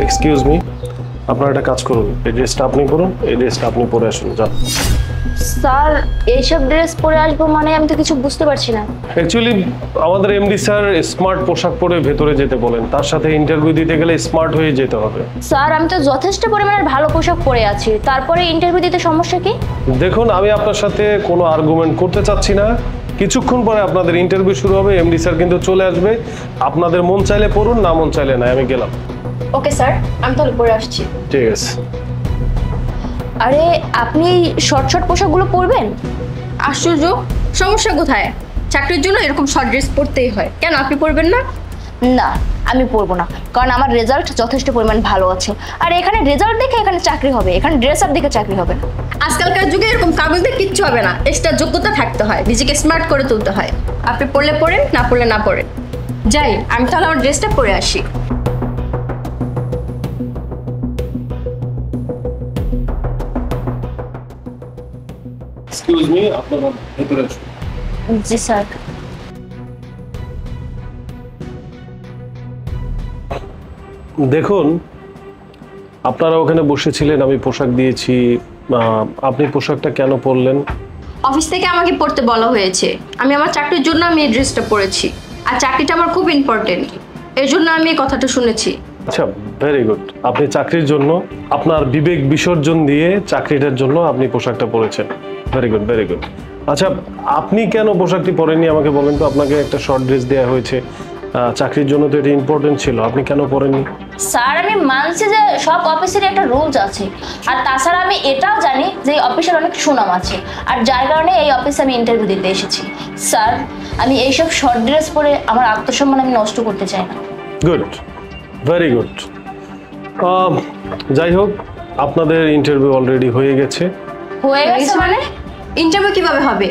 Excuse me, আপনারা একটা কাজ করুন, এই ড্রেসটা আপনি পরুন, এই ড্রেসটা আপনি পরে আসুন। যান। স্যার এইসব ড্রেস পরে আসবো মানে আমি তো কিছু বুঝতে পারছি না। অ্যাকচুয়ালি আমাদের এমডি স্যার স্মার্ট পোশাক পরে ভেতরে যেতে বলেন, তার সাথে ইন্টারভিউ দিতে গেলে স্মার্ট হয়ে যেতে হবে। স্যার আমি তো যথেষ্ট পরিমাণের ভালো পোশাক পরে আছি, তারপরে ইন্টারভিউ দিতে সমস্যা কি? দেখুন, আমি আপনার সাথে কোনো আর্গুমেন্ট করতে চাচ্ছি না। কিছুক্ষণ পরে আপনাদের ইন্টারভিউ শুরু হবে, এমডি স্যার কিন্তু চলে আসবে। আপনাদের মন চাইলে পড়ুন, না মন চাইলে না। আমি গেলাম। ওকে স্যার, আমি তাহলে পরে আসছি। ঠিক আছে। আরে আপনি শর্ট শর্ট পোশাকগুলো পরবেন? আশ্চর্য, সমস্যা কোথায়? চাকরির জন্য এরকম শর্ট ড্রেস পরতেই হয়, কেন আপনি পরবেন না? না, আমি পরবো না, কারণ আমার রেজাল্ট যথেষ্ট পরিমাণ ভালো আছে। আর এখানে রেজাল্ট দেখে এখানে চাকরি হবে, এখানে ড্রেস আপ দেখে চাকরি হবে না। আজকালকার যুগে এরকম কাগজ দিয়ে কিচ্ছু হবে না, এক্সট্রা যোগ্যতা থাকতে হয়, নিজেকে স্মার্ট করে তুলতে হয়। আপনি পড়লে পড়েন, না পড়লে না পড়েন। যাই, আমি তাহলে আমার ড্রেসটা পরে আসি। এক্সকিউজ মি, আপনারা ভেতরে আসুন। জি স্যার। দেখুন, আপনারা ওখানে বসেছিলেন, আমি পোশাক দিয়েছি, আপনি পোশাকটা কেন পরলেন? অফিস থেকে আমাকে পড়তে বলা হয়েছে, আমি আমার চাকরির জন্য আমি এই ড্রেসটা পরেছি, আর চাকরিটা আমার খুব ইম্পর্টেন্ট, এর জন্য আমি এই কথাটা শুনেছি। আচ্ছা, ভেরি গুড। আপনি চাকরির জন্য আপনার বিবেক বিসর্জন দিয়ে চাকরিটার জন্য আপনি পোশাকটা পরেছেন। Very good, very good. আচ্ছা, আপনি কেন পোশাকটি পরেননি আমাকে বলেন তো? আপনাকে একটা শর্ট ড্রেস দেওয়া হয়েছে, চাকরির জন্য তো এটা ইম্পর্টেন্ট ছিল, আপনি কেন পরেননি? স্যার আমি মানছি যে সব অফিসের একটা রুলস আছে, আর তাছাড়া আমি এটাও জানি যে এই অফিসের অনেক সুনাম আছে, আর যার কারণে এই অফিসে আমি ইন্টারভিউ দিতে এসেছি। স্যার আমি এইসব শর্ট ড্রেস পরে আমার আত্মসম্মান আমি নষ্ট করতে চাই না। Good, very good. যাই হোক, আপনাদের ইন্টারভিউ অলরেডি হয়ে গেছে। হয়ে গেছে মানে? ইন্টারভিউ কিভাবে হবে?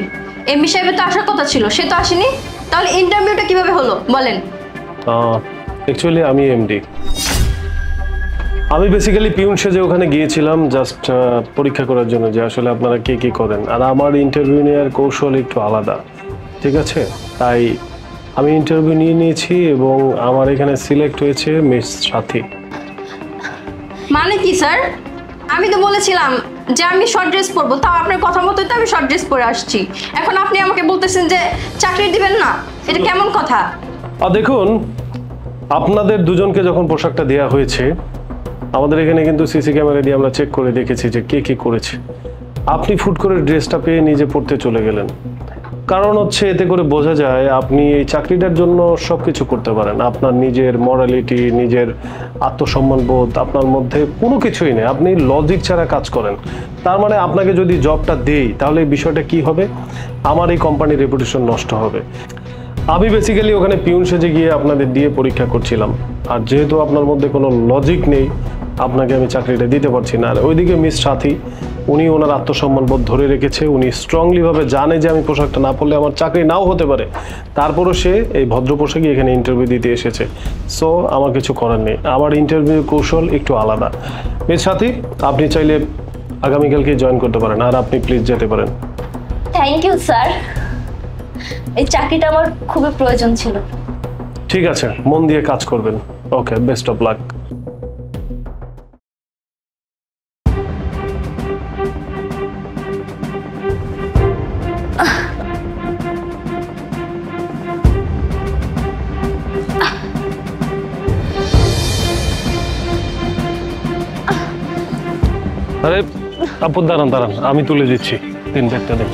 এমবি সাহেবের তো আসার কথা ছিল, সে তো আসেনি, তাহলে ইন্টারভিউটা কিভাবে হলো বলেন? অ্যাকচুয়ালি আমি এমডি। আমি বেসিক্যালি পিউন সেজে ওখানে গিয়েছিলাম জাস্ট পরীক্ষা করার জন্য যে আসলে আপনারা কে কী করেন, আর আমার ইন্টারভিউ নেওয়ার কৌশল একটু আলাদা, ঠিক আছে? তাই আমি ইন্টারভিউ নিয়ে নিয়েছি এবং আমার এখানে সিলেক্ট হয়েছে মিস সাথী। মানে কি স্যার? আমি তো বলেছিলাম যে আমি শর্ট ড্রেস পরবো, তাও আপনার কথা মতোই তো আমি শর্ট ড্রেস পরে আসছি। এখন আপনি আমাকে বলতেছেন যে চাকরি দিবেন না, এটা কেমন কথা? দেখুন, আপনাদের দুজনকে যখন পোশাকটা দেওয়া হয়েছে, আমাদের এখানে কিন্তু সিসি ক্যামেরা দিয়ে আমরা চেক করে দেখেছি যে কে কী করেছে। আপনি ফুট করে ড্রেসটা পেয়ে নিজে পড়তে চলে গেলেন, কারণ হচ্ছে এতে করে বোঝা যায় আপনি এই চাকরিটার জন্য সব কিছু করতে পারেন। আপনার নিজের মরালিটি, নিজের আত্মসম্মান বোধ আপনার মধ্যে কোনো কিছুই নেই, আপনি লজিক ছাড়া কাজ করেন। তার মানে আপনাকে যদি জবটা দেই তাহলে এই বিষয়টা কি হবে? আমার এই কোম্পানির রেপুটেশন নষ্ট হবে। আমি বেসিক্যালি ওখানে পিউন সেজে গিয়ে আপনাদের দিয়ে পরীক্ষা করছিলাম, আর যেহেতু আপনার মধ্যে কোনো লজিক নেই, আপনাকে আমি চাকরিটা দিতে পারছি না। আর ওইদিকে মিস সাথী, উনি ওনার আত্মসম্মানবোধ ধরে রেখেছে, উনি স্ট্রংলিভাবে জানে যে আমি পোশাকটা না পরলে আমার চাকরি নাও হতে পারে, তারপরও সে এই ভদ্র পোশাকে এখানে ইন্টারভিউ দিতে এসেছে। সো আমার কিছু করার নেই, আমার ইন্টারভিউ কৌশল একটু আলাদা। মিস সাথী, আপনি চাইলে আগামীকালকে জয়েন করতে পারেন, আর আপনি প্লিজ যেতে পারেন। থ্যাংক ইউ স্যার, এই চাকরিটা আমার খুবই প্রয়োজন ছিল। ঠিক আছে, মন দিয়ে কাজ করবেন। ওকে, বেস্ট অফ লাক। আরে আপু, দাঁড়ান দাঁড়ান, আমি তুলে দিচ্ছি, তিন ব্যাগটা দিন।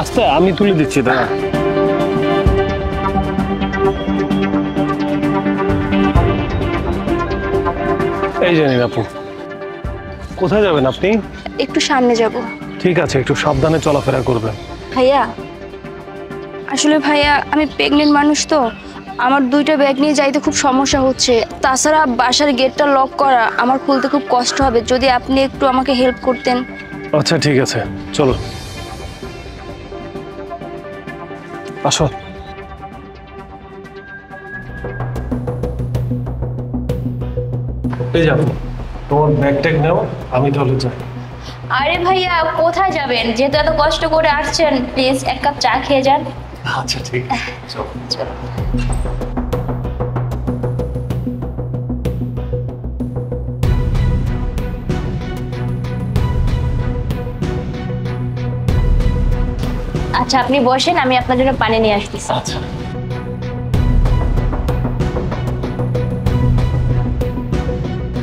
আস্তে, আমি তুলে দিচ্ছি, দাঁড়ান। এই জানেন আপু, কোথায় যাবেন আপনি? একটু সামনে যাব। ঠিক আছে, একটু সাবধানে চলাফেরা করবেন। ভাইয়া, আসলে ভাইয়া আমি প্রেগনেন্ট মানুষ, তো আমার দুইটা ব্যাগ নিয়ে যাইতে খুব সমস্যা হচ্ছে। তাছাড়া বাসার গেটটা লক করা, আমার খুলতে খুব কষ্ট হবে, যদি আপনি একটু আমাকে হেল্প করতেন। আচ্ছা ঠিক আছে, চলো আসো। এই যাবো, তোমার ব্যাগ ট্যাগ নাও, আমি তাহলে যাই। আরে ভাইয়া কোথায় যাবেন? যেহেতু এত কষ্ট করে আসছেন, প্লিজ এক কাপ চা খেয়ে যান। আচ্ছা ঠিক আছে, চলো। চলো। আচ্ছা আপনি বসেন, আমি আপনার জন্য পানি নিয়ে আসতেছি। আচ্ছা।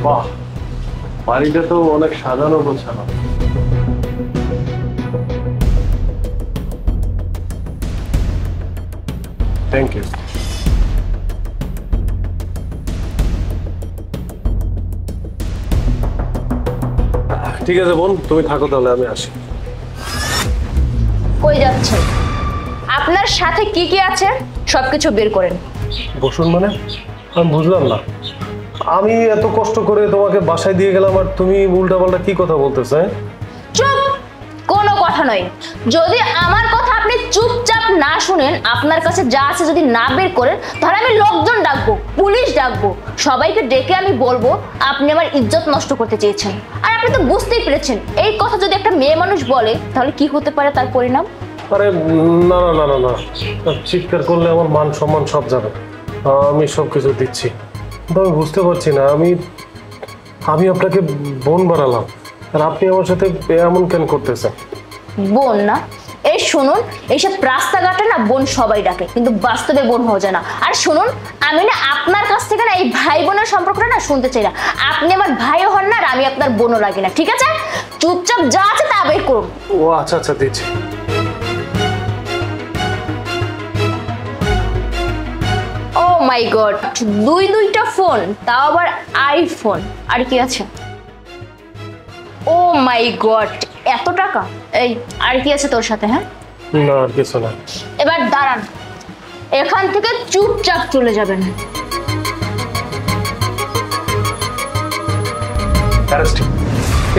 বাহ, বাড়িটা তো অনেক সাজানো গোছানো। Thank you. ঠিক আছে বোন, তুমি থাকো তাহলে, আমি আসি। কই যাচ্ছেন? আপনার সাথে কি কি আছে সবকিছু বের করেন। বসুন মানে? আমি বুঝলাম না। আমি এত কষ্ট করে তোমাকে বাসায় দিয়ে গেলাম আর তুমি উল্টাপাল্টা কি কথা বলতেছ? চুপ, কোনো কথা নয়। যদি আমার কথা আপনি চুপচাপ না শুনেন, আপনার কাছে যা আছে যদি না বের করেন, তাহলে আমি লোকজন ডাকবো, পুলিশ ডাকবো, সবাইকে ডেকে আমি বলবো আপনি আমার ইজ্জত নষ্ট করতে চেয়েছেন। আর আপনি তো বুঝতেই পেরেছেন এই কথা যদি একটা মেয়ে মানুষ বলে তাহলে কি হতে পারে তার পরিণাম। আরে না না না না না, চিৎকার করলে আমার মান সম্মান সব যাবে। আমি সব কিছু দিচ্ছি, কিন্তু আমি বুঝতে পারছি না, আমি আপনাকে বোন বানালাম আর আপনি আমার সাথে এমন কেন করতেছেন? বোন না, এই শুনুন, এইসব রাস্তাঘাটে না বোন সবাই ডাকে, কিন্তু বাস্তবে বোন হয়ে যায় না। আর শুনুন, আমি না আপনার কাছ থেকে না এই ভাই বোনের সম্পর্কটা না শুনতে চাই না। আপনি আমার ভাইও হন না আর আমি আপনার বোনও লাগি না, ঠিক আছে? চুপচাপ যা আছে তা বের করুন। ও আচ্ছা আচ্ছা, দিচ্ছি। ও মাই গড, দুইটা ফোন, তাও আবার আইফোন। আর কি আছে? ও মাই গড, এত টাকা! এই আর কি আছে তোর সাথে? হ্যাঁ না আর কিছু না। এবার দাঁড়ান, এখান থেকে চুপচাপ চলে যাবেন।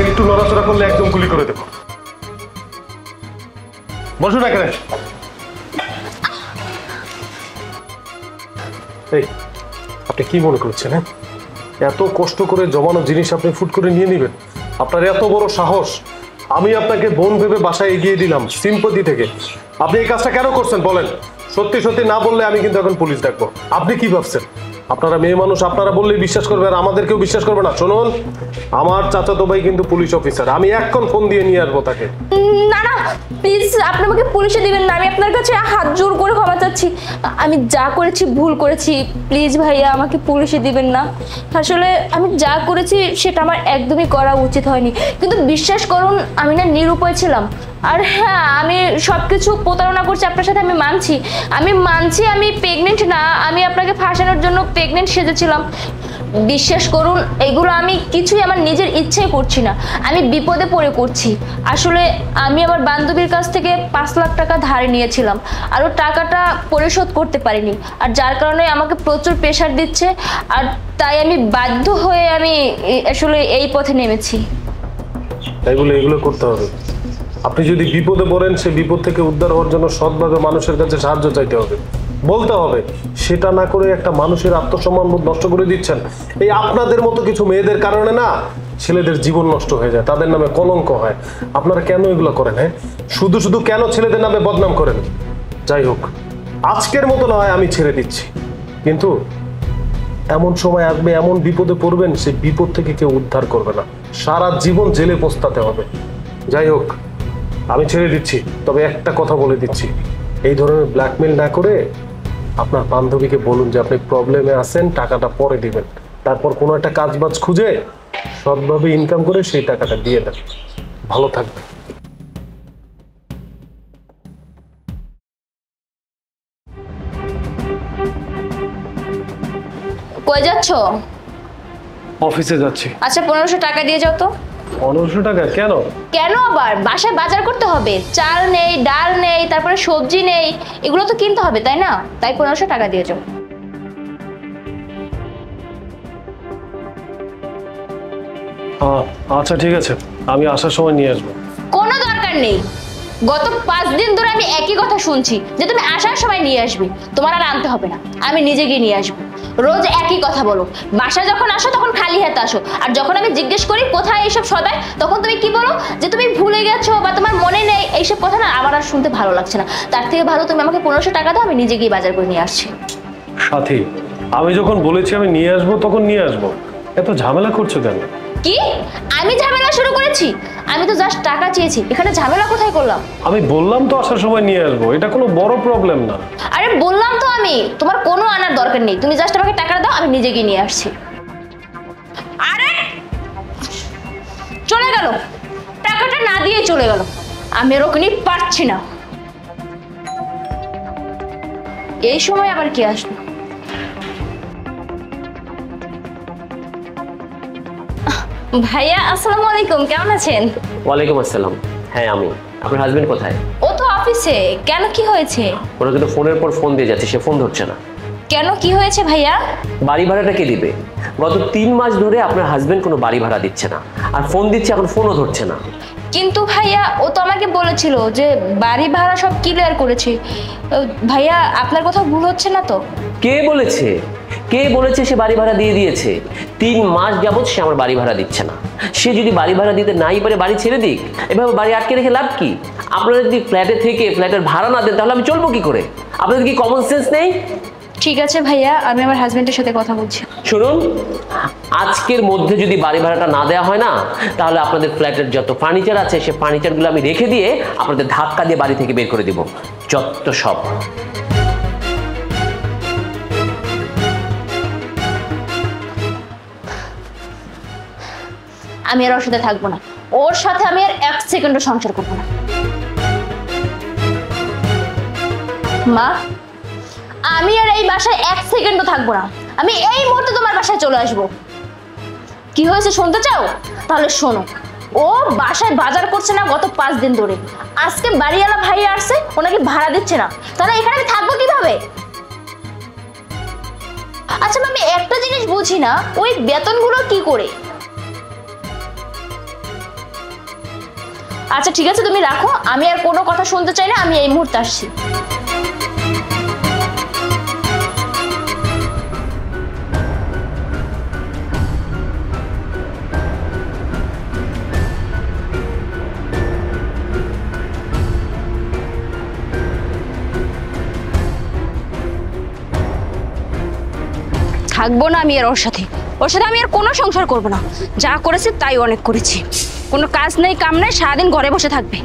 একটু নড়াচড়া করলে একদম গুলি করে দেবো। বসুন এখানে। এই, আপনি কি মনে করছেন? হ্যাঁ, এত কষ্ট করে জমানো জিনিস আপনি ফুট করে নিয়ে নেবেন? আপনার এত বড় সাহস! আমি আপনাকে বোন ভেবে বাসায় এগিয়ে দিলাম সিম্পথি থেকে। আপনি এই কাজটা কেন করছেন বলেন? সত্যি সত্যি না বললে আমি কিন্তু এখন পুলিশ ডাকবো। আপনি কি ভাবছেন আপনারা মেয়ে মানুষ, আপনারা বললেই বিশ্বাস করবে আর আমাদেরকেও বিশ্বাস করবে না? শুনুন, আমার চাচাতো ভাই কিন্তু পুলিশ অফিসার, আমি এক্ষণ ফোন দিয়ে নিয়ে আসবো তাকে। না না, প্লিজ আপনি আমাকে পুলিশে দিবেন না, আমি আপনার কাছে হাত জোর করে ক্ষমা চাচ্ছি। আমি যা করেছি ভুল করেছি, প্লিজ ভাইয়া আমাকে পুলিশে দিবেন না। আসলে আমি যা করেছি সেটা আমার একদমই করা উচিত হয়নি, কিন্তু বিশ্বাস করুন আমি না নিরুপায় ছিলাম। আর হ্যাঁ, আমি সবকিছু প্রতারণা করছি আপনার সাথে, আমি মানছি। আমি প্রেগনেন্ট না, আমি আপনাকে ফাঁসানোর জন্য প্রেগনেন্ট সেজেছিলাম। বিশ্বাস করুন এগুলো আমি কিছুই আমার নিজের ইচ্ছাই করছি না, আমি বিপদে পড়ে করছি। আসলে আমি আমার বান্ধবীর কাছ থেকে 5 লাখ টাকা ধারে নিয়েছিলাম, আর ও টাকাটা পরিশোধ করতে পারিনি, আর যার কারণে আমাকে প্রচুর প্রেশার দিচ্ছে, আর তাই আমি বাধ্য হয়ে আমি আসলে এই পথে নেমেছি। তাই বলে এগুলো করতে হবে? আপনি যদি বিপদে পড়েন, সেই বিপদ থেকে উদ্ধার হওয়ার জন্য সৎভাবে মানুষের কাছে সাহায্য চাইতে হবে, বলতে হবে। সেটা না করে একটা মানুষের আত্মসম্মান বোধ নষ্ট করে দিচ্ছেন। এই আপনাদের মতো কিছু মেয়েদের কারণে না ছেলেদের জীবন নষ্ট হয়ে যায়, তাদের নামে কলঙ্ক হয়। আপনারা কেন এগুলো করেন? হ্যাঁ, শুধু শুধু কেন ছেলেদের নামে বদনাম করেন? যাই হোক, আজকের মতো না হয় আমি ছেড়ে দিচ্ছি, কিন্তু এমন সময় আসবে, এমন বিপদে পড়বেন, সেই বিপদ থেকে কেউ উদ্ধার করবে না, সারা জীবন জেলে পস্তাতে হবে। যাই হোক, আমি ছেড়ে দিচ্ছি, তবে একটা কথা বলে দিচ্ছি, এই ধরনের ব্ল্যাকমেল না করে আপনার বান্ধবীকে বলুন যে আপনি প্রবলেমে আছেন, টাকাটা পরে দিবেন। তারপর কোনো একটা কাজ বাজ খুঁজে সৎভাবে ইনকাম করে সেই টাকাটা দিয়ে দেন। ভালো থাকবে। কই যাচ্ছ? অফিসে যাচ্ছি। আচ্ছা 1500 টাকা দিয়ে যাও তো। 1500 টাকা কেন? কেন আবার? বাসায় বাজার করতে হবে, চাল নেই, ডাল নেই, তারপরে সবজি নেই, এগুলো তো কিনতে হবে তাই না? তাই 1500 টাকা দিয়ে যাও। আচ্ছা ঠিক আছে, আমি আসার সময় নিয়ে আসবো। কোনো দরকার নেই, গত 5 দিন ধরে আমি একই কথা শুনছি যে তুমি আসার সময় নিয়ে আসবে, তোমার আর আনতে হবে না, আমি নিজে গিয়ে নিয়ে আসবো। রোজ একই কথা বলো। বাসায় যখন আসো তখন খালি হাতে আসো, আর যখন আমি জিজ্ঞেস করি কোথায় এইসব সদাই, তখন তুমি কি বলো যে তুমি ভুলে গেছো বা তোমার মনে নেই। এইসব কথা না আমার আর শুনতে ভালো লাগছে না। তার থেকে ভালো তুমি আমাকে 1500 টাকা দাও, আমি নিজে গিয়ে বাজার করে নিয়ে আসছি। সাথী, আমি যখন বলেছি আমি নিয়ে আসবো তখন নিয়ে আসবো, এত ঝামেলা করছো কেন? কি আমি ঝামেলা শুরু করেছি? আমি তো জাস্ট টাকা চেয়েছি, এখানে ঝামেলা কোথায় করলাম? আমি বললাম তো আসার সময় নিয়ে আসবো, এটা কোনো বড় প্রবলেম না। আরে বললাম তো আমি, তোমার কোনো আনার দরকার নেই, তুমি জাস্ট আমাকে টাকা দাও, আমি নিজে গিয়ে নিয়ে আসছি। আরে চলে গেল, টাকাটা না দিয়ে চলে গেল। আমি আর ওকে নিয়ে পারছি না। এই সময় আবার কি আসবে? ভাইয়া আসসালামু আলাইকুম, কেমন আছেন? ওয়ালাইকুম আসসালাম। হ্যাঁ আমি। আপনার হাজবেন্ড কোথায়? ও তো অফিসে। কেন, কি হয়েছে? ওরা কিন্তু ফোনের পর ফোন দিয়ে যাচ্ছে, সে ফোন ধরছে না। কেন, কি হয়েছে ভাইয়া? বাড়ি ভাড়াটা কে দিবে? গত 3 মাস ধরে আপনার হাজবেন্ড কোনো বাড়ি ভাড়া দিচ্ছে না, আর ফোন দিচ্ছে এখন ফোনও ধরছে না। কিন্তু ভাইয়া ও তো আমাকে বলেছিল যে বাড়ি ভাড়া সব ক্লিয়ার করেছি। ভাইয়া আপনার কথা ভুল হচ্ছে না তো? কে বলেছে? কে বলেছে সে বাড়ি ভাড়া দিয়ে দিয়েছে? 3 মাস যাবত সে আমার বাড়ি ভাড়া দিচ্ছে না। সে যদি বাড়ি ভাড়া দিতে নাই পারে বাড়ি ছেড়ে দিক, এভাবে বাড়ি আটকে রেখে লাভ কি? আপনারা যদি ফ্ল্যাটে থেকে ফ্ল্যাটের ভাড়া না দেন তাহলে আমি চলবো কি করে? আপনাদের কি কমন সেন্স নেই? ঠিক আছে ভাইয়া, আমি আমার হাজবেন্ডের সাথে কথা বলছি। শুনুন, আজকের মধ্যে যদি বাড়ি ভাড়াটা না দেওয়া হয় না, তাহলে আপনাদের ফ্ল্যাটের যত ফার্নিচার আছে সে ফার্নিচারগুলো আমি রেখে দিয়ে আপনাদের ধাক্কা দিয়ে বাড়ি থেকে বের করে দিব, যত সব। আমি আর ওর সাথে থাকবো না, ওর সাথে আমি আর 1 সেকেন্ডও সংসার করবো না। মা, আমি আর এই বাসায় 1 সেকেন্ডও থাকবো না। আমি এই মুহূর্তে তোমার বাসায় চলে আসবো। কি হয়েছে শুনতে চাও? তাহলে শোনো। ও বাসায় বাজার করছে না গত 5 দিন ধরে। আজকে বাড়িওয়ালা ভাই আসছে, ওনাকে ভাড়া দিচ্ছে না। তাহলে এখানে আমি থাকবো কিভাবে? আচ্ছা আমি একটা জিনিস বুঝি না, ওই বেতনগুলো কি করে? আচ্ছা ঠিক আছে, তুমি রাখো, আমি আর কোনো কথা শুনতে চাই না, আমি এই মুহূর্তে আসছি। থাকবো না আমি আর ওর সাথে আমি আর কোনো সংসার করবো না। যা করেছে তাই অনেক করেছি। কোনো কাজ নেই, কাম নেই, সারাদিন ঘরে বসে থাকবে।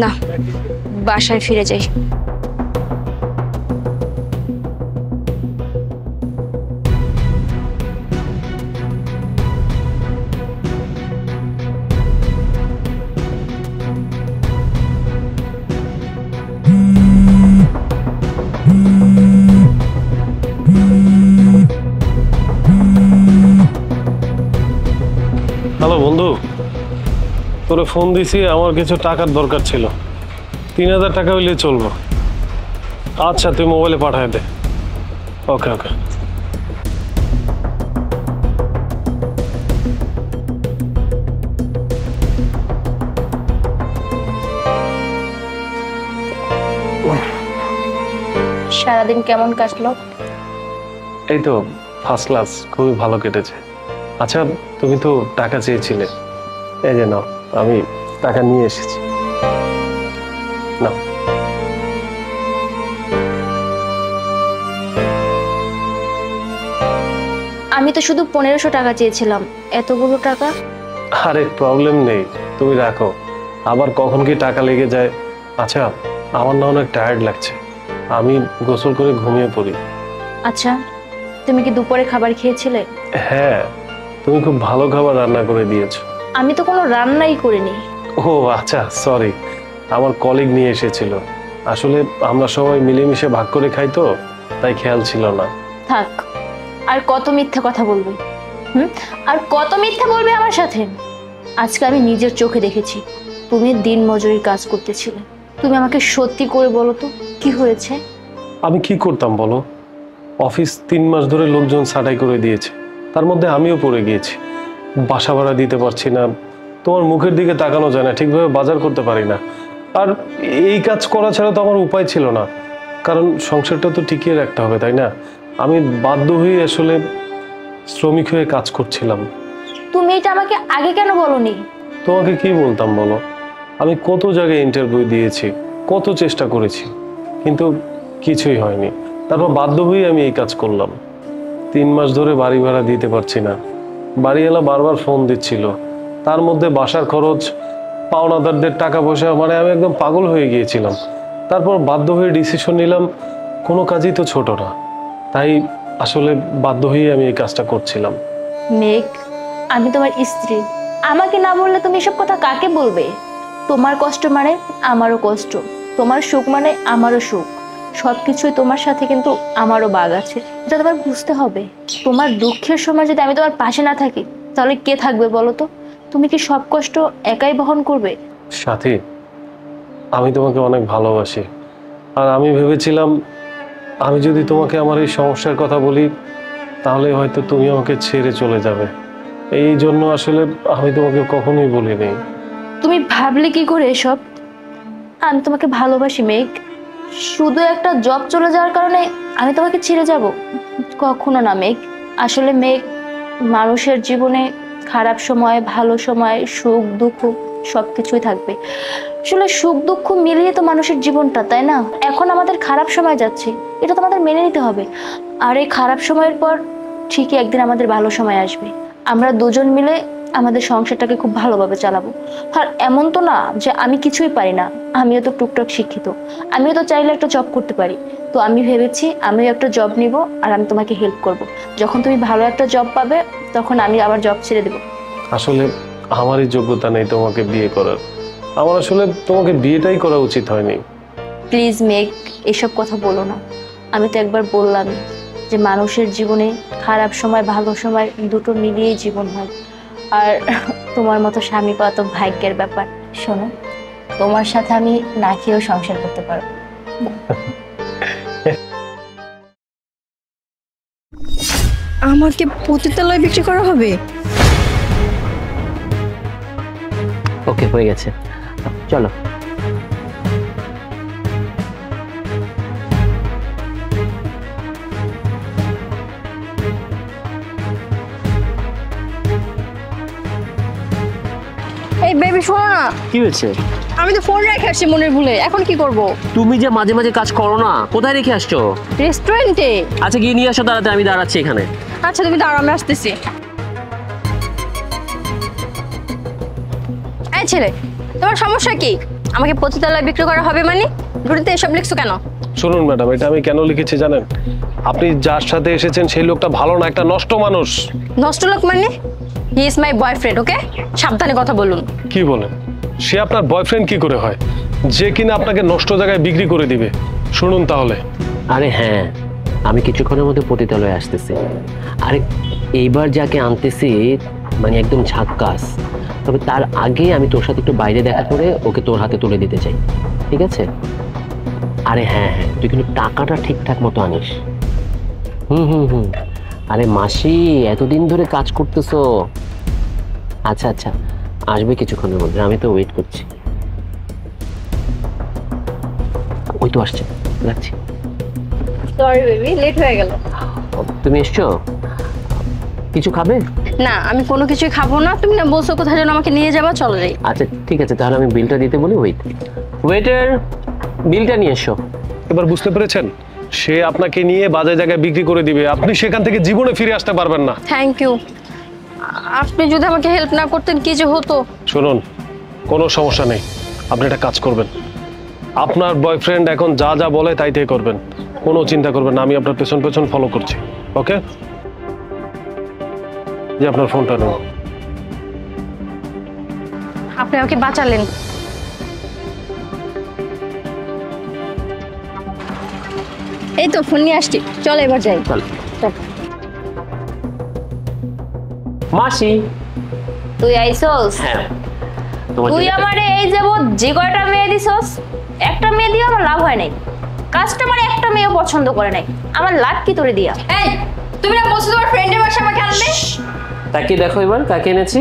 না, বাসায় ফিরে যাই। হ্যালো বন্ধু, তোরে ফোন দিছি, আমার কিছু টাকার দরকার ছিল। 3000 টাকা হইলে চলবো। আচ্ছা তুই মোবাইলে পাঠায় দে। ওকে ওকে। সারাদিন কেমন কাটলো? এই তো ফার্স্ট ক্লাস, খুবই ভালো কেটেছে। আচ্ছা তুমি তো টাকা চেয়েছিলে, এই যে নাও, আমি টাকা নিয়ে এসেছি। নাও। আমি তো শুধু 1500 টাকা চেয়েছিলাম, এতগুলো টাকা? আরে প্রবলেম নেই, তুমি রাখো, আবার কখন কি টাকা লেগে যায়। আচ্ছা আমার না অনেক টায়ার্ড লাগছে, আমি গোসল করে ঘুমিয়ে পড়ি। আচ্ছা তুমি কি দুপুরে খাবার খেয়েছিলে? হ্যাঁ, তুমি খুব ভালো খাবার রান্না করে দিয়েছো। আমি তো কোনো রান্নাই করিনি। ও আচ্ছা সরি, আমার কলিগ নিয়ে এসেছিল। আসলে আমরা সবাই মিলেমিশে ভাগ করে খাই তো, তাই খেয়াল ছিল না। থাক, আর কত মিথ্যা কথা বলবে? আর কত মিথ্যা বলবে আমার সাথে? আজকে আমি নিজের চোখে দেখেছি তুমি দিন মজুরির কাজ করতেছিলে। তুমি আমাকে সত্যি করে বলো তো কি হয়েছে? আমি কি করতাম বলো? অফিস 3 মাস ধরে লোকজন ছাঁটাই করে দিয়েছে, তার মধ্যে আমিও পড়ে গিয়েছি। বাসা ভাড়া দিতে পারছি না, তোমার মুখের দিকে তাকানো যায় না, ঠিকভাবে বাজার করতে পারি না। আর এই কাজ করা ছাড়া তো আমার উপায় ছিল না, কারণ সংসারটা তো টিকিয়ে রাখতে হবে, তাই না? আমি বাধ্য হয়ে আসলে শ্রমিক হয়ে কাজ করছিলাম। তুমি এটা আমাকে আগে কেন বলনি? তোমাকে কি বলতাম বলো? আমি কত জায়গায় ইন্টারভিউ দিয়েছি, কত চেষ্টা করেছি, কিন্তু কিছুই হয়নি। তারপর বাধ্য হয়ে আমি এই কাজ করলাম। 3 মাস ধরে বাড়ি ভাড়া দিতে পারছি না। বাড়িওয়ালা বারবার ফোন দিচ্ছিল, তার মধ্যে বাসার খরচ, পাওনাদারদের টাকা পয়সা, মানে আমি একদম পাগল হয়ে গিয়েছিলাম। তারপর বাধ্য হয়ে ডিসিশন নিলাম, কোনো কাজই তো ছোট না, তাই আসলে বাধ্য হয়ে আমি এই কাজটা করছিলাম। মেঘ, আমি তোমার স্ত্রী, আমাকে না বললে তুমি এসব কথা কাকে বলবে? তোমার কষ্ট মানে আমারও কষ্ট, তোমার সুখ মানে আমারও সুখ, সবকিছুই তোমার সাথে, কিন্তু আমারও ভাগ আছে, এটা তোমার বুঝতে হবে। তোমার দুঃখের সময় যদি আমি তোমার পাশে না থাকি, তাহলে কে থাকবে বলো তো? তুমি কি সব কষ্ট একাই বহন করবে? সাথী, আমি তোমাকে অনেক ভালোবাসি, আর আমি ভেবেছিলাম আমি যদি তোমাকে আমার এই সমস্যার কথা বলি, তাহলে হয়তো তুমি আমাকে ছেড়ে চলে যাবে। এই জন্য আসলে আমি তোমাকে কখনোই বলিনি। তুমি ভাবলে কি করে এসব? আমি তোমাকে ভালোবাসি মেঘ, শুধু একটা জব চলে যাওয়ার কারণে আমি তোমাকে ছেড়ে যাব? কখনো না মেঘ। আসলে মেঘ, মানুষের জীবনে খারাপ সময়, ভালো সময়, সুখ দুঃখ সবকিছুই থাকবে। আসলে সুখ দুঃখ মিলিয়ে তো মানুষের জীবনটা, তাই না? এখন আমাদের খারাপ সময় যাচ্ছে, এটা তো আমাদের মেনে নিতে হবে। আর এই খারাপ সময়ের পর ঠিকই একদিন আমাদের ভালো সময় আসবে। আমরা দুজন মিলে আমাদের সংসারটাকে খুব ভালোভাবে চালাবো। আর এমন তো না যে আমি কিছুই পারি না, আমিও তো টুকটাক শিক্ষিত, আমিও তো চাইলে একটা জব করতে পারি। তো আমি ভেবেছি আমিও একটা জব নিব, আর আমি তোমাকে হেল্প করব। যখন তুমি ভালো একটা জব পাবে, তখন আমি আবার জব ছেড়ে দেবো। আসলে আমারই যোগ্যতা নেই তোমাকে বিয়ে করার, আমার আসলে তোমাকে বিয়েটাই করা উচিত হয়নি। প্লিজ মেঘ, এসব কথা বলো না। আমি তো একবার বললাম যে মানুষের জীবনে খারাপ সময়, ভালো সময় দুটো মিলিয়েই জীবন হয়। আর তোমার মতো স্বামী পাওয়া তো ভাগ্যের ব্যাপার। শোনো, তোমার সাথে আমি না খেয়েও সংসার করতে পারবো। আমাকে পতিতালয় বিক্রি করা হবে? ওকে, হয়ে গেছে, চলো। এই বেবি শোনো না, কি হয়েছে? আমি তো ফোন রেখে আসছি মনের ভুলে, এখন কি করব? তুমি যে মাঝে মাঝে কাজ করো না, কোথায় রেখে আসছো? রেস্টুরেন্টে। আচ্ছা, গিয়ে নিয়ে আসো তাড়াতাড়ি, আমি দাঁড়াচ্ছি এখানে। আচ্ছা তুমি দাঁড়াও, আমি আসতেছি। এই ছেলে, তোমার সমস্যা কি? আমাকে পতিতালয় বিক্রি করা হবে মানে? ঘুরিতে এসব লিখছো কেন? শুনুন ম্যাডাম, এটা আমি কেন লিখেছি জানেন? আপনি যার সাথে এসেছেন সেই লোকটা ভালো না, একটা নষ্ট মানুষ। নষ্ট লোক মানে? হি ইজ মাই বয়ফ্রেন্ড, ওকে? সাবধানে কথা বলুন। কি বলেন? সে আপনার বয়ফ্রেন্ড কি করে হয়, যে কিনা আপনাকে নষ্ট জায়গায় বিক্রি করে দিবে? শুনুন তাহলে। আরে হ্যাঁ, আমি কিছুক্ষণের মধ্যে পতিতালয়ে আসতেছি। আরে এইবার যাকে আনতেছি মানে একদম ঝাক্কাস, তবে তার আগে আমি তোর সাথে একটু বাইরে দেখা করে ওকে তোর হাতে তুলে দিতে চাই, ঠিক আছে? আরে হ্যাঁ হ্যাঁ, তুই কিন্তু টাকাটা ঠিকঠাক মতো আনিস। হুম। আরে মাসি, এতদিন ধরে কাজ করতেছো। আচ্ছা আচ্ছা, আসবে কিছুক্ষণের মধ্যে, আমি তো ওয়েট করছি। ওই তো আসছে, রাখছি। সরি বেবি, লেট হয়ে গেল। তুমি এসছো? কিছু খাবে? না, আমি কোনো কিছুই খাবো না। তুমি না বলছো কোথায় যেন আমাকে নিয়ে যাবা, চলো যাই। আচ্ছা ঠিক আছে, তাহলে আমি বিলটা দিতে বলি। ওয়েটার, বিলটা নিয়ে এসো। এবার বুঝতে পেরেছেন? সে আপনাকে নিয়ে বাজে জায়গায় বিক্রি করে দিবে, আপনি সেখান থেকে জীবনে ফিরে আসতে পারবেন না। Thank you. আপনি যদি আমাকে হেল্প না করতেন কি যে হতো। শুনুন, কোনো সমস্যা নেই, আপনি একটা কাজ করবেন। আপনার বয়ফ্রেন্ড এখন যা যা বলে তাই তাই করবেন, কোনো চিন্তা করবেন না। আমি আপনার পেছন পেছন ফলো করছি, ওকে? যে আপনার ফোনটা নেব। আপনি আমাকে বাঁচালেন। এই তো ফোন নিয়ে আসছি, চল এবার যাই। চল। চল। মাসি। তুই আইসোস? হ্যাঁ, তোমার তুই জন্য- আমারে এই যাবৎ যে কয়টা মেয়ে দিছস, একটা মেয়ে দিয়ে আমার লাভ হয় নাই। কাস্টমার একটা মেয়েও পছন্দ করে নাই, আমার লাভ কি তোরে দিয়া? এই, তুমি না বলছো তোমার ফ্রেন্ডের বাসা আমাকে আনবে? তাকিয়ে দেখো এবার কাকে এনেছি।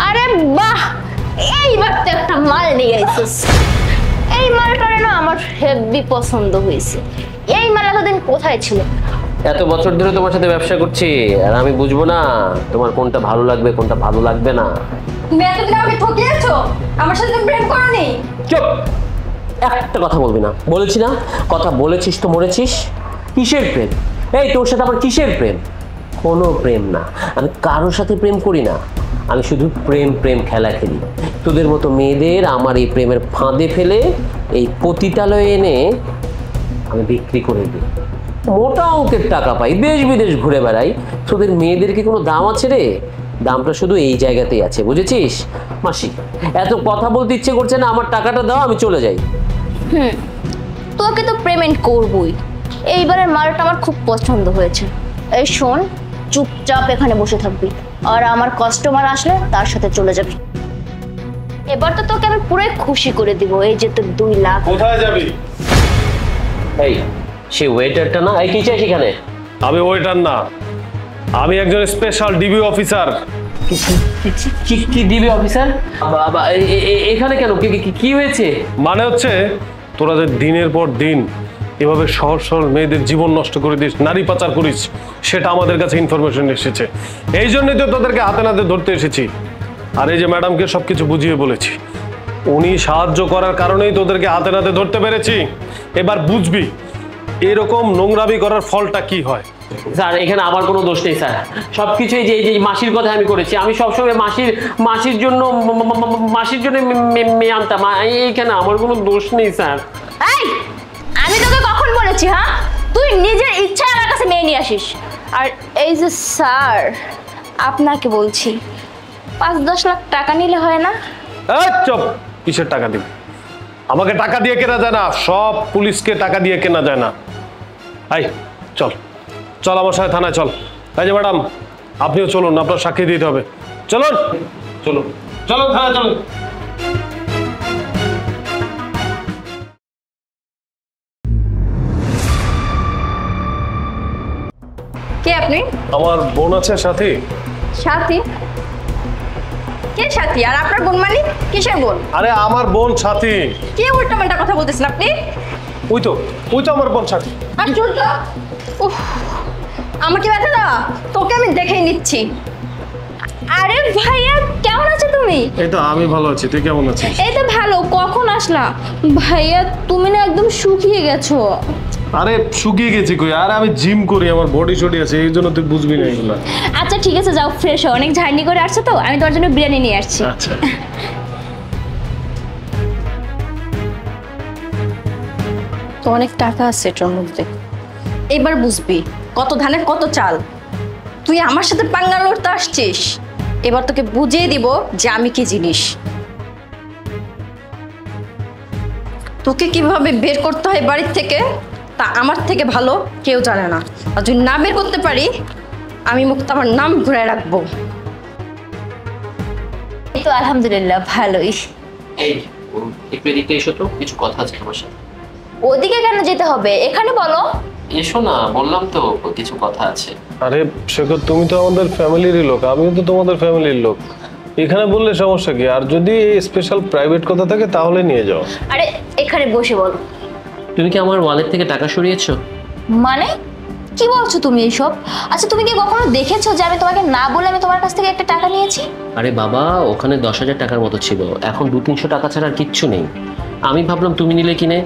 আরে বাহ, এইবার তো একটা মাল নিয়ে আইছিস। এই মালটারে না আমার হেভি পছন্দ হয়েছে। এই মাল এতদিন কোথায় ছিল? এত বছর ধরে তোমার সাথে ব্যবসা করছি, আর আমি বুঝবো না তোমার কোনটা ভালো লাগবে কোনটা ভালো লাগবে না? তুমি এতদিন আমাকে ঠকিয়েছো, আমার সাথে তুমি প্রেম করোনি। চুপ, একটা কথা বলবি না, বলেছি না? কথা বলেছিস তো মরেছিস। কিসের প্রেম? এই তোর সাথে আমার কিসের প্রেম? কোনো প্রেম না, আমি কারোর সাথে প্রেম করি না। আমি শুধু প্রেম প্রেম খেলা খেলি। তোদের মতো মেয়েদের আমার এই প্রেমের ফাঁদে ফেলে এই পতিতালয়ে এনে আমি বিক্রি করে দিই। মোটা অঙ্কের টাকা পাই, দেশ বিদেশ ঘুরে বেড়াই। তোদের মেয়েদের কি কোনো দাম আছে রে? দামটা শুধু এই জায়গাতেই আছে, বুঝেছিস? মাসি, এত কথা বলতে ইচ্ছে করছে না, আমার টাকাটা দাও, আমি চলে যাই। তোকে তো পেমেন্ট করবই। এইবারের মালটা আমার খুব পছন্দ হয়েছে। এই শোন, চুপচাপ এখানে বসে থাকবি, আর আমার কাস্টমার আসলে তার সাথে চলে যাবি। এবার তো তোকে আমি পুরো খুশি করে দিব। এই যে তোর 2 লাখ। কোথায় যাবি? এই সে ওয়েটারটা না? এই কি চাই সেখানে? আমি ওয়েটার না, আমি একজন স্পেশাল ডিবি অফিসার। কি দিবে অফিসার? এখানে কেন? কি হয়েছে? মানে হচ্ছে তোরা যে দিনের পর দিন এভাবে সহজ সরল মেয়েদের জীবন নষ্ট করে দিস, নারী পাচার করিস, সেটা আমাদের কাছে ইনফরমেশন এসেছে। এই জন্যই তো তোদেরকে হাতে নাতে ধরতে এসেছি। আর এই যে ম্যাডামকে সবকিছু বুঝিয়ে বলেছি, উনি সাহায্য করার কারণেই তোদেরকে হাতে নাতে ধরতে পেরেছি। এবার বুঝবি এরকম নোংরামি করার ফলটা কি হয়। স্যার এখানে আমার কোনো দোষ নেই স্যার, সবকিছু এই যে মাসির কথা আমি করেছি। আমি সবসময় মাসির জন্য মেয়ে আনতাম, এইখানে আমার কোনো দোষ নেই স্যার। এই, আমি তোকে কখন বলেছি? হ্যাঁ, তুই নিজের ইচ্ছায় আমার কাছে মেয়ে নিয়ে আসিস। আর এই যে স্যার, আপনাকে বলছি 5-10 লাখ টাকা নিলে হয় না? চুপ, কিসের টাকা দিবি? আমাকে টাকা দিয়ে কেনা যায় না, সব পুলিশকে টাকা দিয়ে কেনা যায় না। এই চল চল আমার সাথে থানায় চল। এই যে ম্যাডাম, আপনিও চলুন, আপনার সাক্ষী দিতে হবে। চলুন চলুন চলুন থানায় চলুন। কে আপনি? আমার বোন আছে সাথী। সাথী? কে সাথী? আর আপনার বোন মানে কিসের বোন? আরে আমার বোন সাথী। কে উল্টাপাল্টা কথা বলতেছেন আপনি? ওই তো আমার বোন সাথী। আশ্চর্য! উফ, আমাকে ব্যথা দাও, তোকে আমি দেখেই নিচ্ছি। আরে ভাইয়া, কেমন আছো তুমি? এই তো আমি ভালো আছি, তুই কেমন আছিস? এই তো ভালো। কখন আসলা? ভাইয়া তুমি না একদম শুকিয়ে গেছো। আরে শুকিয়ে গেছি কই? আরে আমি জিম করি, আমার বডি শডি আছে, এই জন্য তুই বুঝবি না এগুলো। আচ্ছা ঠিক আছে, যাও ফ্রেশ হও, অনেক জার্নি করে আসছো তো, আমি তোমার জন্য বিরিয়ানি নিয়ে আসছি। আচ্ছা তো অনেক টাকা আছে এটার মধ্যে, এবার বুঝবি কত ধানের কত চাল। তুই আমার সাথে পাঙ্গা লড়তে আসছিস, এবার তোকে বুঝিয়ে দিব যে আমি কি জিনিস। তোকে কিভাবে বের করতে হয় বাড়ির থেকে তা আমার থেকে ভালো কেউ জানে না। আর যদি না বের করতে পারি, আমি মুক্ত আমার নাম ঘুরায় রাখবো। এই তো আলহামদুলিল্লাহ ভালোই। এই একটু এদিকে এসো তো, কিছু কথা আছে তোমার সাথে। ওদিকে কেন যেতে হবে? এখানে বলো। এসো না, বললাম তো কিছু কথা আছে। আরে শেখর, তুমি তো আমাদের ফ্যামিলিরই লোক, আমিও তো তোমাদের ফ্যামিলির লোক। এখানে বললে সমস্যা কি? আর যদি স্পেশাল প্রাইভেট কথা থাকে তাহলে নিয়ে যাও। আরে এখানে বসে বলো। তুমি কি আমার ওয়ালেট থেকে টাকা সরিয়েছো? মানে কি বলছো তুমি এসব? আচ্ছা তুমি কি কখনো দেখেছো যে আমি তোমাকে না বলে আমি তোমার কাছ থেকে একটা টাকা নিয়েছি? আরে বাবা, ওখানে 10,000 টাকার মতো ছিল, এখন 200-300 টাকা ছাড়া আর কিচ্ছু নেই। আমি ভাবলাম তুমি নিলে কিনে।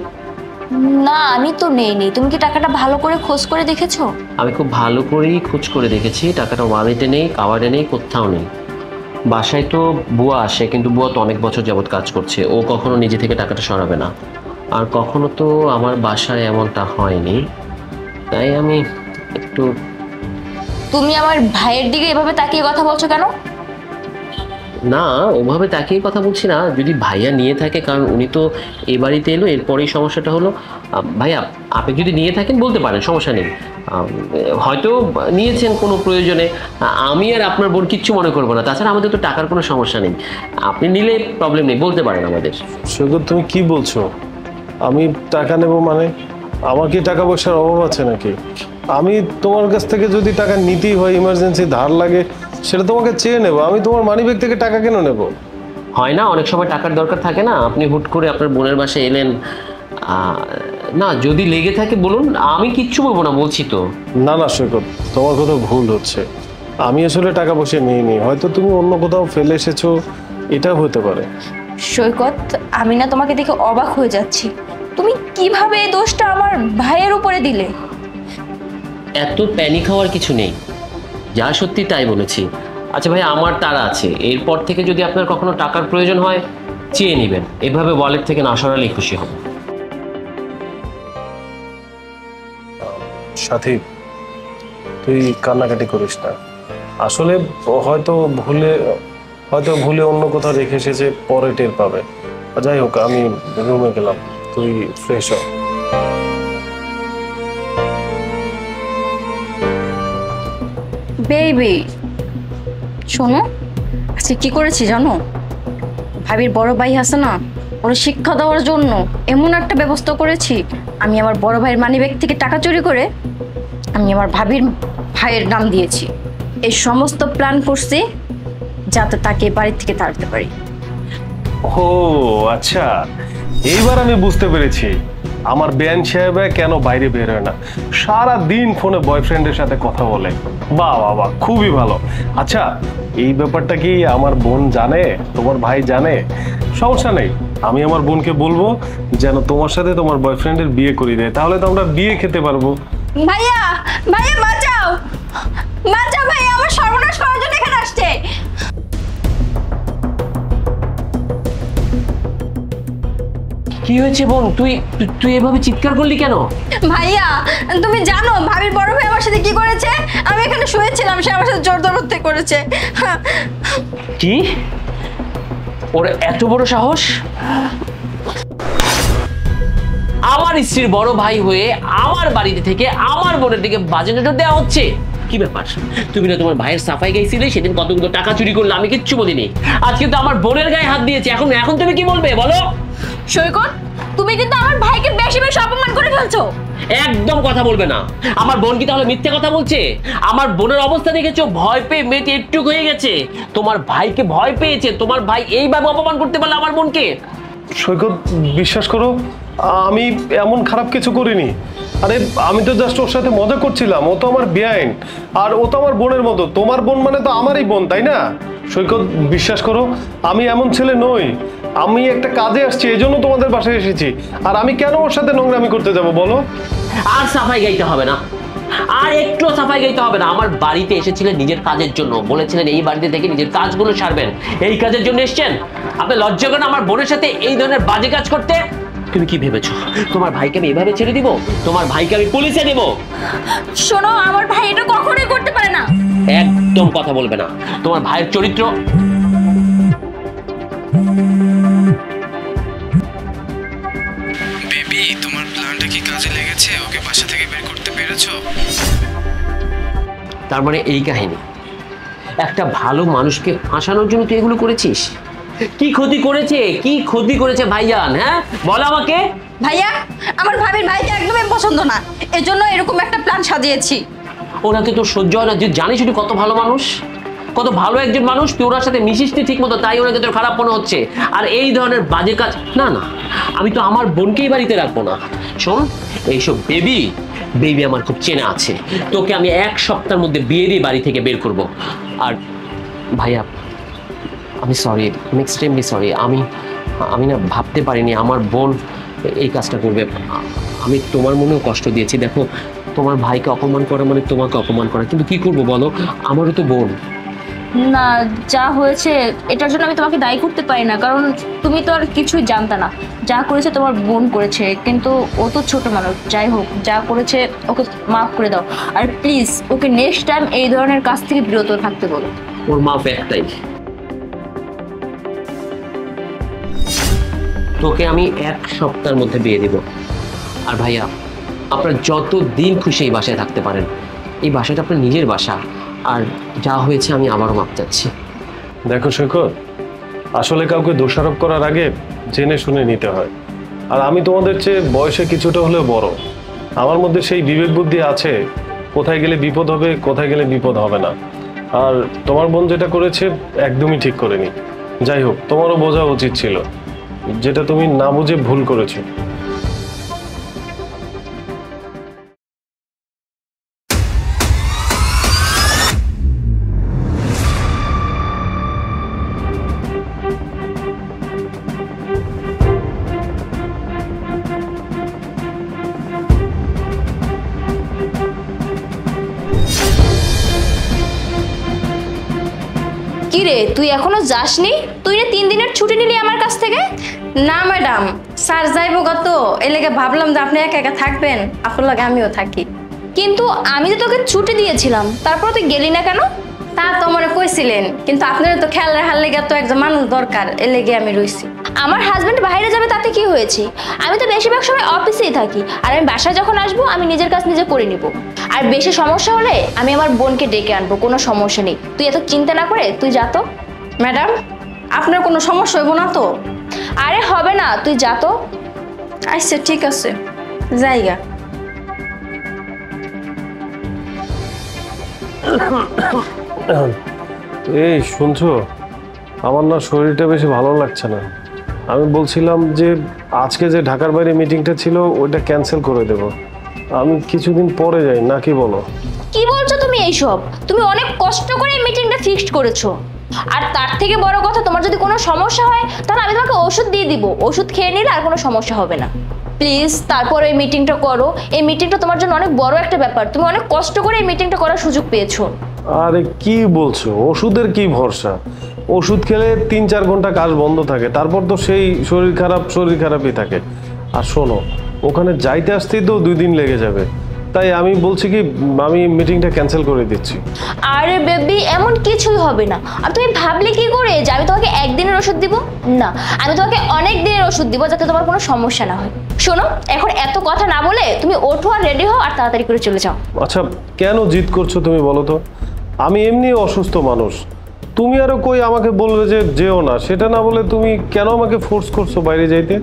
না, আমি তো নেইনি। তুমি কি টাকাটা ভালো করে খোঁজ করে দেখেছো? আমি খুব ভালো করেই খোঁজ করে দেখেছি, টাকাটা ওয়ালেটে নেই, কাওয়ার্ডে নেই, কোথাও নেই। বাসায় তো বুয়া আসে, কিন্তু বুয়া তো অনেক বছর যাবত কাজ করছে, ও কখনো নিজে থেকে টাকাটা সরাবে না। আর কখনো তো আমার বাসায় এমনটা হয়নি, তাই আমি একটু। তুমি আমার ভাইয়ের দিকে এভাবে তাকিয়ে কথা বলছো কেন? না, ওভাবে তাকিয়ে কথা বলছি না। যদি ভাইয়া নিয়ে থাকে, কারণ উনি তো এ বাড়িতে এলো, এরপরেই সমস্যাটা হলো। ভাইয়া আপনি যদি নিয়ে থাকেন বলতে পারেন, সমস্যা নেই। হয়তো নিয়েছেন কোনো প্রয়োজনে, আমি আর আপনার বোন কিচ্ছু মনে করবো না। তাছাড়া আমাদের তো টাকার কোনো সমস্যা নেই, আপনি নিলে প্রবলেম নেই, বলতে পারেন আমাদের। শেখর, তুমি কি বলছো? আমি টাকা নেব মানে? আমার কি টাকা পয়সার অভাব আছে নাকি? আমি তোমার কাছ থেকে যদি টাকা নিতেই হয়, ইমার্জেন্সি ধার লাগে, সেটা তোমাকে চেয়ে নেবো। আমি তোমার মানিব্যাগ থেকে টাকা কেন নেব? হয় না, অনেক সময় টাকার দরকার থাকে না, আপনি হুট করে আপনার বোনের বাসায় এলেন। না, যদি লেগে থাকে বলুন, আমি কিচ্ছু বলবো না, বলছি তো। না না সৈকত, তোমার কথা ভুল হচ্ছে। আমি আসলে টাকা পয়সা নিইনি, হয়তো তুমি অন্য কোথাও ফেলে এসেছো, এটাও হতে পারে। সৈকত, আমি না তোমাকে দেখে অবাক হয়ে যাচ্ছি। তুমি কিভাবে এই দোষটা আমার ভাইয়ের উপরে দিলে? এত প্যানিক হওয়ার কিছু নেই, যা সত্যি তাই বলেছি। আচ্ছা ভাই, আমার তাড়া আছে, এরপর থেকে যদি আপনার কখনো টাকার প্রয়োজন হয় চেয়ে নেবেন, এভাবে ওয়ালেট থেকে না সরালেই খুশি হব। সাথী, তুই কান্নাকাটি করিস না। আসলে হয়তো ভুলে অন্য কোথাও রেখে এসেছে, পরে টের পাবে। যাই হোক, আমি রুমে গেলাম, তুই ফ্রেশ হ। বেবি শোনো, আজকে কি করেছি জানো? ভাবির বড় ভাই আছে না, ওর শিক্ষা দেওয়ার জন্য এমন একটা ব্যবস্থা করেছি। আমি আমার বড় ভাইয়ের মানিব্যাগ থেকে টাকা চুরি করে আমি আমার ভাবির ভাইয়ের নাম দিয়েছি। এই সমস্ত প্ল্যান করছি যাতে তাকে বাড়ি থেকে তাড়াতে পারি। ও আচ্ছা, এইবার আমি বুঝতে পেরেছি আমার বেআইন সাহেব কেন বাইরে বের হয় না। সারা দিন ফোনে বয়ফ্রেন্ডের সাথে কথা বলে। বাহ বাহ বাহ, খুবই ভালো। আচ্ছা, এই ব্যাপারটা কি আমার বোন জানে? তোমার ভাই জানে? সমস্যা নেই, আমি আমার বোনকে বলবো যেন তোমার সাথে তোমার বয়ফ্রেন্ডের বিয়ে করিয়ে দেয়, তাহলে তো আমরা বিয়ে খেতে পারবো। ভাইয়া, ভাইয়া বাঁচাও, বাঁচাও ভাইয়া, আমার সর্বনাশ করার জন্য এখানে আসছে। কি হয়েছে বোন, তুই তুই এভাবে চিৎকার করলি কেন? ভাইয়া, তুমি জানো ভাবির বড় ভাই আমার সাথে কি করেছে? আমি এখানে শুয়েছিলাম, সে আমার সাথে জোর জবরদস্তি করেছে। কি? ওর এত বড় সাহস? আমার স্ত্রীর বড় ভাই হয়ে আমার বাড়িতে থেকে আমার বোনের দিকে বাজে নজর দেওয়া হচ্ছে? কি ব্যাপার? তুমি না তোমার ভাইয়ের সাফাই গাইছিলে, সেদিন কতগুলো টাকা চুরি করলে, আমি কিচ্ছু বলিনি। আজকে তো আমার বোনের গায়ে হাত দিয়েছে, এখন তুমি কি বলবে বলো? সৈকত, তুমি কিন্তু আমার ভাইকে বেশি বেশি অপমান করে ফেলছো। একদম কথা বলবে না। আমার বোন কি তাহলে মিথ্যে কথা বলছে? আমার বোনের অবস্থা দেখেছো, ভয় পেয়ে মেয়েটি একটু হয়ে গেছে। তোমার ভাইকে ভয় পেয়েছে, তোমার ভাই এইভাবে অপমান করতে পারলে আমার বোনকে? সৈকত, বিশ্বাস করো, আমি এমন খারাপ কিছু করিনি। আরে আমি তো জাস্ট ওর সাথে মজা করছিলাম। ও তো আমার বেআইন, আর ও তো আমার বোনের মতো। তোমার বোন মানে তো আমারই বোন, তাই না? সৈকত, বিশ্বাস করো, আমি এমন ছেলে নই। আমি একটা কাজে আসছি, এই জন্য তোমাদের বাসায় এসেছি। আর আমি কেন ওর সাথে নোংরামি করতে যাব বলো? আর সাফাই গাইতে হবে না, আর একটু সাফাই গাইতে হবে না। আমার বাড়িতে এসেছিলেন নিজের কাজের জন্য, বলেছিলেন এই বাড়িতে থেকে নিজের কাজগুলো সারবেন, এই কাজের জন্য এসেছেন। আপনি লজ্জা করেন আমার বোনের সাথে এই ধরনের বাজে কাজ করতে? তুমি কি ভেবেছো তোমার ভাইকে আমি এভাবে ছেড়ে দিব? তোমার ভাইকে আমি পুলিশে দেব। শোনো, আমার ভাই এটা কখনোই করতে পারে না। একদম কথা বলবে না। তোমার ভাইয়ের চরিত্র বেবি, তোমার প্ল্যানটা কি কাজে লেগেছে? ওকে বাসা থেকে বের করতে পেরেছো? তার মানে এই কাহিনী, একটা ভালো মানুষকে ফাঁসানোর জন্য তুই এগুলো করেছিস? কি ক্ষতি করেছে, কি ক্ষতি করেছে ভাইজান? হ্যাঁ বল আমাকে। ভাইয়া, আমার ভাবির ভাইকে একদমই পছন্দ না, এজন্য এরকম একটা প্ল্যান সাজিয়েছি। ওনাকে তোর সহ্য হয় না? তুই জানিস তুই কত ভালো মানুষ, কত ভালো একজন মানুষ। তুই ওনার সাথে মিশিসনি ঠিক মতো, তাই ওনাকে তোর খারাপ মনে হচ্ছে। আর এই ধরনের বাজে কাজ না, না, আমি তো আমার বোনকেই বাড়িতে রাখবো না। শোন, এইসব বেবি আমার খুব চেনা আছে। তোকে আমি 1 সপ্তাহের মধ্যে বিয়ে দিয়ে বাড়ি থেকে বের করব। আর ভাইয়া, আমি সরি, আমি এক্সট্রিমলি সরি। আমি না ভাবতে পারিনি আমার বোন এই কাজটা করবে। আমি তোমার মনেও কষ্ট দিয়েছি। দেখো, তোমার ভাইকে অপমান করা মানে তোমাকে অপমান করা, কিন্তু কি করবো বলো, আমারও তো বোন। না, যা হয়েছে এটার জন্য আমি তোমাকে দায়ী করতে পারি না, কারণ তুমি তো আর কিছুই জানতে না। যা করেছে তোমার বোন করেছে, কিন্তু ও তো ছোট মানুষ। যাই হোক, যা করেছে ওকে মাফ করে দাও। আর প্লিজ ওকে নেক্সট টাইম এই ধরনের কাজ থেকে বিরত থাকতে বলো। ওর মাফ একটাই, তোকে আমি 1 সপ্তাহের মধ্যে বিয়ে দেব। আর ভাইয়া, আপনার যত দিন খুশি এই বাসায় থাকতে পারেন। এই বাসাটা আপনার নিজের বাসা। আর যা হয়েছে আমি আবারও মাপ চাচ্ছি। দেখো সৈকত, আসলে কাউকে দোষারোপ করার আগে জেনে শুনে নিতে হয়। আর আমি তোমাদের চেয়ে বয়সে কিছুটা হলেও বড়, আমার মধ্যে সেই বিবেক বুদ্ধি আছে, কোথায় গেলে বিপদ হবে, কোথায় গেলে বিপদ হবে না। আর তোমার বোন যেটা করেছে একদমই ঠিক করেনি। যাই হোক, তোমারও বোঝা উচিত ছিল, যেটা তুমি না বুঝে ভুল করেছো। কি রে, তুই এখনো যাসনি? তুই না 3 দিনের ছুটি নিলি আমার কাছ থেকে? না ম্যাডাম, স্যার যাইবো কত, এই লেগে ভাবলাম যে আপনি একা একা থাকবেন, আপনার লাগে আমিও থাকি। কিন্তু আমি তো তোকে ছুটি দিয়েছিলাম, তারপর তুই গেলি না কেন? তা তো মনে কইছিলেন, কিন্তু আপনার তো খেয়াল রাখার লেগে তো একজন মানুষ দরকার, এই লেগে আমি রইছি। আমার হাজবেন্ড বাইরে যাবে তাতে কি হয়েছে? আমি তো বেশিরভাগ সময় অফিসেই থাকি, আর আমি বাসায় যখন আসবো আমি নিজের কাজ নিজে করে নিব। আর বেশি সমস্যা হলে আমি আমার বোনকে ডেকে আনবো, কোনো সমস্যা নেই। তুই এত চিন্তা না করে তুই যা তো। ম্যাডাম, আপনার কোনো সমস্যা হইব না তো? আরে হবে না, তুই যা তো। আচ্ছা ঠিক আছে, জায়গা। এই শুনছো, আমার না শরীরটা বেশি ভালো লাগছে না। আমি বলছিলাম যে আজকে যে ঢাকার বাইরে মিটিংটা ছিল ওইটা ক্যান্সেল করে দেব, আমি কিছুদিন পরে যাই, নাকি বলো? কি বলছো তুমি এইসব? তুমি অনেক কষ্ট করে এই মিটিংটা ফিক্সড করেছো। আর তার থেকে বড় কথা, তোমার যদি কোনো সমস্যা হয় তাহলে আমি তোমাকে ওষুধ দিয়ে দিব, ওষুধ খেয়ে নিলে আর কোনো সমস্যা হবে না। প্লিজ তারপর এই মিটিংটা করো। এই মিটিংটা তোমার জন্য অনেক বড় একটা ব্যাপার, তুমি অনেক কষ্ট করে এই মিটিংটা করার সুযোগ পেয়েছো। আরে কি বলছো, ওষুধের কি ভরসা? ওষুধ খেলে 3-4 ঘন্টা কাজ বন্ধ থাকে, তারপর তো সেই শরীর খারাপই থাকে। আর শোনো, ওখানে যাইতে আসতেই তো 2 দিন লেগে যাবে, তাই আমি বলছি কি আমি মিটিংটা ক্যান্সেল করে দিচ্ছি। আরে বেবি, এমন কিছুই হবে না। আর তুমি ভাবলে কি করে যে আমি তোমাকে একদিনের ওষুধ দিব? না, আমি তোমাকে অনেক দিনের ওষুধ দিব, যাতে তোমার কোনো সমস্যা না হয়। শোনো, এখন এত কথা না বলে তুমি ওঠো আর রেডি হও আর তাড়াতাড়ি করে চলে যাও। আচ্ছা, কেন জিদ করছো তুমি বলো তো? আমি এমনি অসুস্থ মানুষ, তুমি আরো কই আমাকে বলবে যে যেও না, সেটা না বলে তুমি কেন আমাকে ফোর্স করছো বাইরে যাইতে?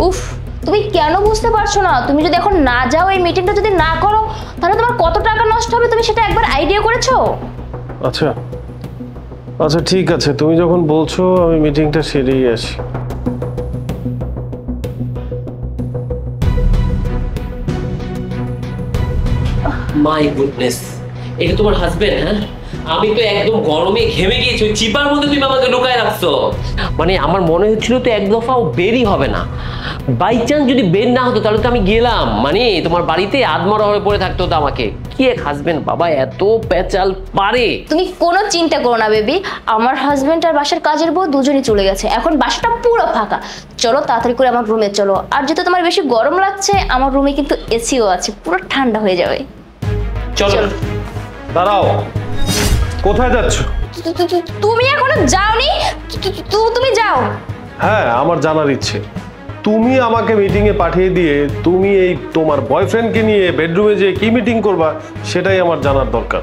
উফ, তুমি কেন বুঝতে পারছো না? তুমি যদি এখন না যাও, এই মিটিংটা যদি না করো, তাহলে তোমার কত টাকা নষ্ট হবে তুমি সেটা একবার আইডিয়া করেছো? আচ্ছা আচ্ছা ঠিক আছে, তুমি যখন বলছো আমি মিটিংটা সেরেই আসি। মাই গুডনেস, এটা তোমার হাজবেন্ড? হ্যাঁ, আমি তো একদম গরমে ঘেমে গিয়েছি, ওই চিপার মধ্যে তুমি আমাকে লুকায় রাখছো। মানে আমার মনে হচ্ছিল তো এক দফাও বেরই হবে না। বাই চান্স যদি বের না হতো তাহলে তো আমি গেলাম, মানে তোমার বাড়িতে আদমরা হয়ে পড়ে থাকতো তো আমাকে। কি এক হাজবেন্ড বাবা, এত পেঁচাল পারে। তুমি কোনো চিন্তা করো না বেবি, আমার হাজবেন্ড আর বাসার কাজের বউ দুজনেই চলে গেছে, এখন বাসাটা পুরো ফাঁকা। চলো তাড়াতাড়ি করে আমার রুমে চলো। আর যেহেতু তোমার বেশি গরম লাগছে, আমার রুমে কিন্তু এসিও আছে, পুরো ঠান্ডা হয়ে যাবে। চলো। দাঁড়াও, কোথায় যাচ্ছ? তুমি এখনো যাওনি? তুমি যাও। হ্যাঁ, আমার জানার ইচ্ছে। তুমি আমাকে মিটিং এ পাঠিয়ে দিয়ে তুমি এই তোমার বয়ফ্রেন্ডকে নিয়ে বেডরুমে যে কি মিটিং করবা সেটাই আমার জানার দরকার।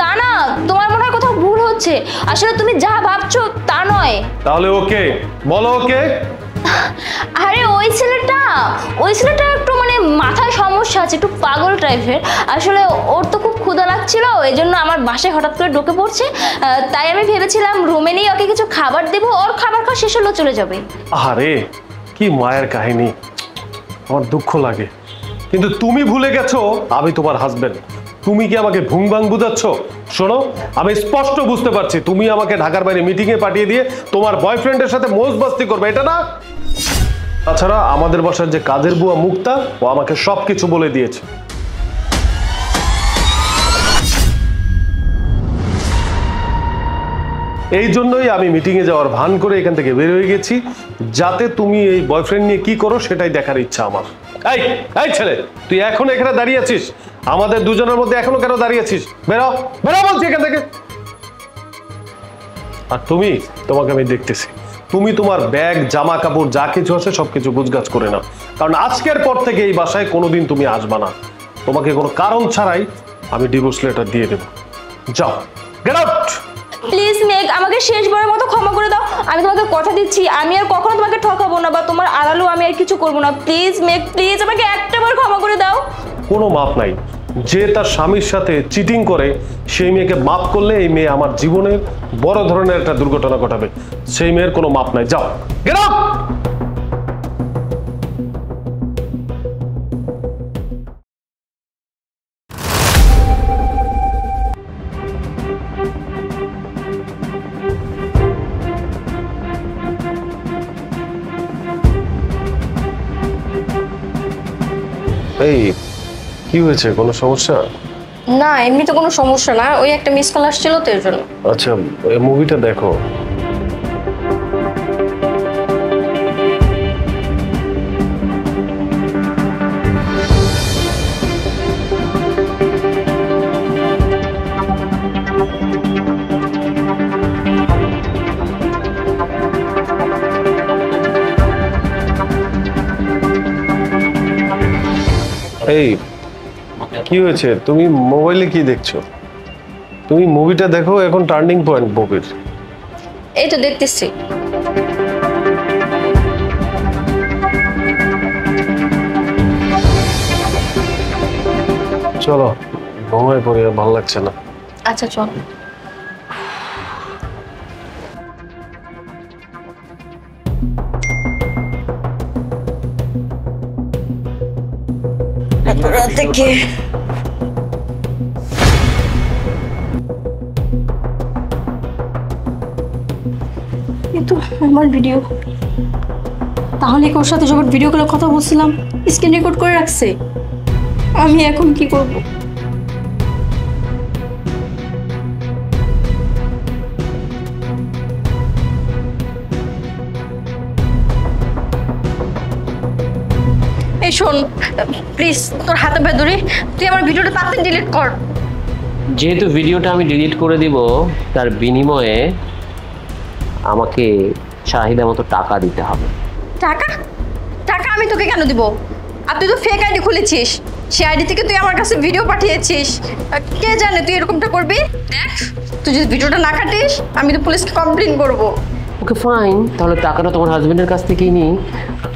না না, তোমার মনে হয় কোথাও ভুল হচ্ছে। আসলে তুমি যা ভাবছো তা নয়। তাহলে ওকে বলো, ওকে? আরে ওই ছেলেটা একটু মানে মাথায় সমস্যা আছে, একটু পাগল টাইপের। আসলে ওর তো খুব ক্ষুধা লাগছিল, এই জন্য আমার বাসায় হঠাৎ করে ঢুকে পড়ছে। তাই আমি ভেবেছিলাম রুমে নিয়ে ওকে কিছু খাবার দেবো, ওর খাবার খাওয়া শেষ হলো চলে যাবে। আরে কি মায়ের কাহিনী, আমার দুঃখ লাগে। কিন্তু তুমি ভুলে গেছো আমি তোমার হাজবেন্ড। তুমি কি আমাকে ভুংভাং বুঝাচ্ছ? শোনো, আমি স্পষ্ট বুঝতে পারছি তুমি আমাকে ঢাকার বাইরে মিটিং এ পাঠিয়ে দিয়ে তোমার বয়ফ্রেন্ডের সাথে মৌজবাস্তি করবে, এটা না? তাছাড়া আমাদের বাসার যে কাজের বুয়া মুক্তা, ও আমাকে সবকিছু বলে দিয়েছে। এই জন্যই আমি মিটিং এ যাওয়ার ভান করে এখান থেকে বের হয়ে গেছি, যাতে তুমি এই বয়ফ্রেন্ড নিয়ে কি করো সেটাই দেখার ইচ্ছা আমার। এই এই ছেলে, তুই এখন এখানে দাঁড়িয়ে আছিস? আমাদের দুজনের মধ্যে এখনো কেন দাঁড়িয়ে আছিস? বেরো বেরো বলছি এখান থেকে। আর তোমাকে আমি দেখতেছি, তুমি তোমার ব্যাগ জামা কাপড় যা কিছু আছে সবকিছু গুছগাছ করে নাও, কারণ আজকের পর থেকে এই বাসায় কোনোদিন তুমি আসবা না। তোমাকে কোনো কারণ ছাড়াই আমি ডিভোর্স লেটার দিয়ে দেবো। যাও, গেট আউট। প্লিজ মেঘ, আমাকে শেষবারের মতো ক্ষমা করে দাও। আমি তোমাকে কথা দিচ্ছি, আমি আর কখনো তোমাকে ঠকাবো না, বা তোমার আড়ালেও আমি আর কিছু করবো না। প্লিজ মেঘ, প্লিজ আমাকে একটাবার ক্ষমা করে দাও। কোনো মাপ নাই। যে তার স্বামীর সাথে চিটিং করে সেই মেয়েকে মাপ করলে এই মেয়ে আমার জীবনের বড় ধরনের একটা দুর্ঘটনা ঘটাবে। সেই মেয়ের কোনো মাপ নাই। যাও, গেট আউট। এই কি হয়েছে, কোনো সমস্যা? না, এমনি তো কোনো সমস্যা না, ওই একটা মিস কল আসছিল তো এর জন্য। আচ্ছা, এই মুভিটা দেখো। এই কি হয়েছে, তুমি মোবাইলে কি দেখছো? তুমি মুভিটা দেখো, এখন টার্নিং পয়েন্ট মুভির। এই তো দেখতেছি। চলো ঘুমাই পড়ি, আর ভালো লাগছে না। আচ্ছা চল। এত রাতে কে? কিন্তু আমার ভিডিও, তাহলে ওর সাথে যখন ভিডিও কলে কথা বলছিলাম স্ক্রিন রেকর্ড করে রাখছে, আমি এখন কি করব? এই শোন, প্লিজ তোর হাতে বেদরি, তুই আমার ভিডিওটা তাড়াতাড়ি ডিলিট কর। যেহেতু ভিডিওটা আমি ডিলিট করে দিব, তার বিনিময়ে আমাকে চাহিদা মতো টাকা দিতে হবে। টাকা? টাকা আমি তোকে কেন দিব? আর তুই তো ফেক আইডি খুলেছিস, সেই আইডি থেকে তুই আমার কাছে ভিডিও পাঠিয়েছিস। কে জানে তুই এরকমটা করবি? দেখ, তুই যদি ভিডিওটা না কাটিস আমি তো পুলিশকে কমপ্লেইন করব। ওকে ফাইন, তাহলে টাকাটা তোমার হাজবেন্ডের কাছ থেকেই নিই।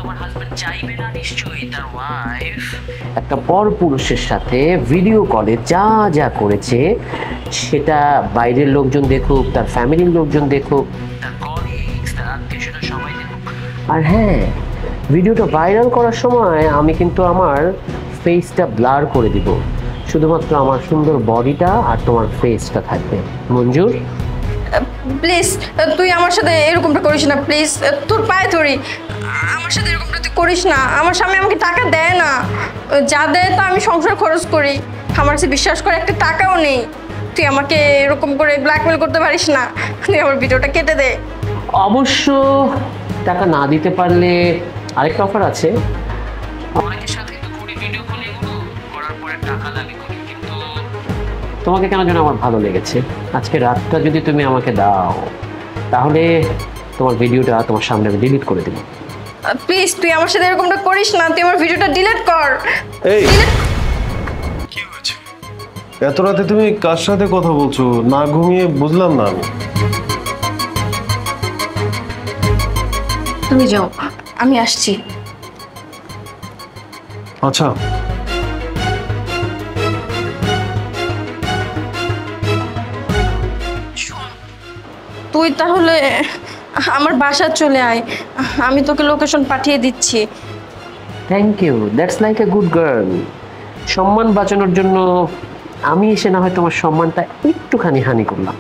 তোমার হাজবেন্ড চাইবে না নিশ্চয়ই তার ওয়াইফ একটা পরপুরুষের সাথে ভিডিও কলে যা যা করেছে সেটা বাইরের লোকজন দেখুক, তার ফ্যামিলির লোকজন দেখুক, তার কলিগস, তার আত্মীয়স্বজন সবাই দেখুক। আর হ্যাঁ, ভিডিওটা ভাইরাল করার সময় আমি কিন্তু আমার ফেসটা ব্লার করে দিব, শুধুমাত্র আমার সুন্দর বডিটা আর তোমার ফেসটা থাকবে। মঞ্জুর? প্লিজ তুই আমার সাথে এরকমটা করিস না, প্লিজ তোর পায়ে ধরি, আমার সাথে এরকমটা তুই করিস না। আমার স্বামী আমাকে টাকা দেয় না, যা দেয় তো আমি সংসার খরচ করি, আমার কাছে বিশ্বাস করে একটা টাকাও নেই। তুই আমাকে এরকম করে ব্ল্যাকমেল করতে পারিস না, তুই আমার ভিডিওটা কেটে দে। অবশ্য টাকা না দিতে পারলে আরেকটা অফার আছে। অনেকের সাথে তো করি ভিডিও কল, এগুলো করার পরে টাকা দাবি করি, কিন্তু তোমাকে কেন যেন আমার ভালো লেগেছে। আজকে রাতটা যদি তুমি আমাকে দাও, তাহলে তোমার ভিডিওটা তোমার সামনে আমি ডিলিট করে দেবো। প্লিজ তুই আমার সাথে এরকমটা করিস না, তুই আমার ভিডিওটা ডিলিট কর। এই কি হয়েছে, এত রাতে তুমি কার সাথে কথা বলছো? না ঘুমিয়ে বুঝলাম না আমি। তুমি যাও, আমি আসছি। আচ্ছা, তুই তাহলে আমার বাসা চলে আয়, আমি তোকে লোকেশন পাঠিয়ে দিচ্ছি। Thank you, that's like a good girl. সম্মান বাঁচানোর জন্য আমি এসে না হয় তোমার সম্মানটা একটুখানি হানি করলাম।